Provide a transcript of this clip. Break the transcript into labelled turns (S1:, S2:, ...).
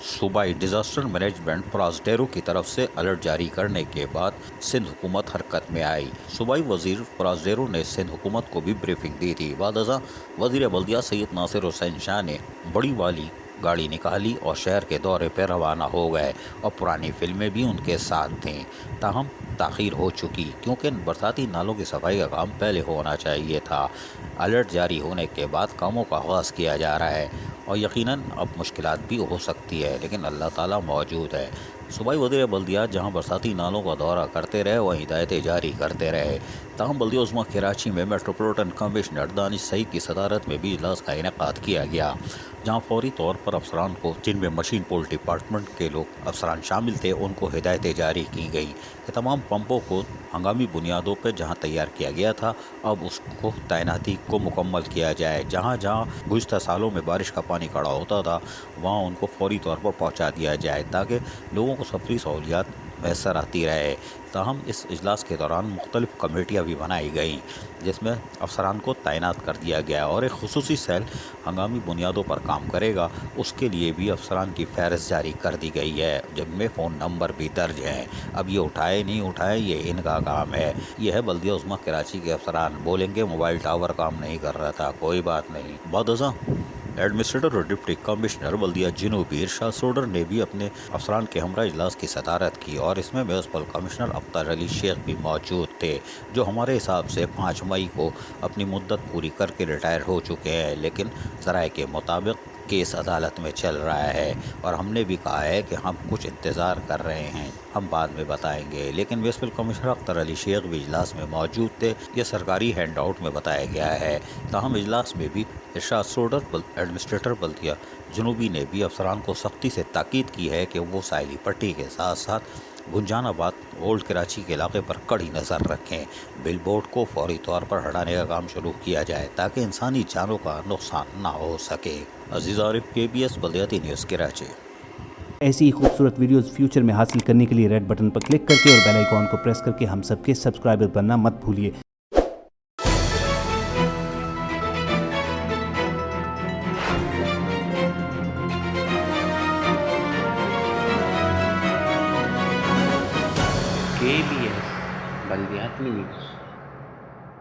S1: صوبائی disaster management پرازڈیرو کی طرف سے الرٹ جاری کرنے کے بعد سندھ حکومت حرکت میں آئی۔ صوبائی وزیر پرازڈیرو نے سندھ حکومت کو بھی بریفنگ دی تھی۔ بعد ازاں وزیر بلدیہ سید ناصر حسین شاہ نے بڑی والی گاڑی نکالی اور شہر کے دورے پہ روانہ ہو گئے اور پرانی فلمیں بھی ان کے ساتھ تھیں۔ تاہم تاخیر ہو چکی کیونکہ برساتی نالوں کی صفائی کا کام پہلے ہونا چاہیے تھا۔ الرٹ جاری ہونے کے بعد کاموں کا آغاز کیا جا رہا ہے اور یقیناً اب مشکلات بھی ہو سکتی ہے، لیکن اللہ تعالیٰ موجود ہے۔ صوبائی وزیر بلدیہ جہاں برساتی نالوں کا دورہ کرتے رہے وہیں ہدایتیں جاری کرتے رہے۔ تاہم بلدیہ عظمیٰ کراچی میں میٹروپولیٹن کمشنر دانش سعید کی صدارت میں بھی اجلاس کا انعقاد کیا گیا، جہاں فوری طور پر افسران کو، جن میں مشین پول ڈپارٹمنٹ کے افسران شامل تھے، ان کو ہدایتیں جاری کی گئیں کہ تمام پمپوں کو ہنگامی بنیادوں پہ جہاں تیار کیا گیا تھا اب اس کو تعیناتی کو مکمل کیا جائے۔ جہاں جہاں گزشتہ سالوں میں بارش کا پانی کھڑا ہوتا تھا وہاں ان کو فوری طور پر پہنچا دیا جائے تاکہ لوگوں کو سفری سہولیات میسر آتی رہے۔ تاہم اس اجلاس کے دوران مختلف کمیٹیاں بھی بنائی گئیں جس میں افسران کو تعینات کر دیا گیا اور ایک خصوصی سیل ہنگامی بنیادوں پر کام کرے گا، اس کے لیے بھی افسران کی فہرست جاری کر دی گئی ہے، جن میں فون نمبر بھی درج ہیں۔ اب یہ اٹھائے نہیں اٹھائے یہ ان کا کام ہے۔ یہ ہے بلدیہ عظمیٰ کراچی کے افسران بولیں گے موبائل ٹاور کام نہیں کر رہا تھا، کوئی بات نہیں۔ بعد ازاں ایڈمنسٹریٹر اور ڈپٹی کمشنر بلدیہ جنوبی ارشاد سوڈر نے بھی اپنے افسران کے ہمراہ اجلاس کی صدارت کی اور اس میں میونسپل کمشنر اختر علی شیخ بھی موجود تھے، جو ہمارے حساب سے 5 مئی کو اپنی مدت پوری کر کے ریٹائر ہو چکے ہیں، لیکن ذرائع کے مطابق کیس عدالت میں چل رہا ہے اور ہم نے بھی کہا ہے کہ ہم کچھ انتظار کر رہے ہیں، ہم بعد میں بتائیں گے۔ لیکن میونسپل کمشنر اختر علی شیخ بھی اجلاس میں موجود تھے، یہ سرکاری ہینڈ آؤٹ میں بتایا گیا ہے۔ تاہم اجلاس میں بھی ارشاد سوڈر ایڈمنسٹریٹر بلدیہ جنوبی نے بھی افسران کو سختی سے تاکید کی ہے کہ وہ ساحلی پٹی کے ساتھ ساتھ گنجان آباد اولڈ کراچی کے علاقے پر کڑی نظر رکھیں۔ بل بورڈ کو فوری طور پر ہٹانے کا کام شروع کیا جائے تاکہ انسانی جانوں کا نقصان نہ ہو سکے۔ عزیز عارف، KBS بلدیاتی نیوز کراچی۔
S2: ایسی ہی خوبصورت ویڈیوز فیوچر میں حاصل کرنے کے لیے ریڈ بٹن پر کلک کر کے اور بیل آئیکن کو پریس کر کے ہم سب کے سبسکرائبر بننا مت بھولیے۔
S3: KBS بلدیاتی نیوز۔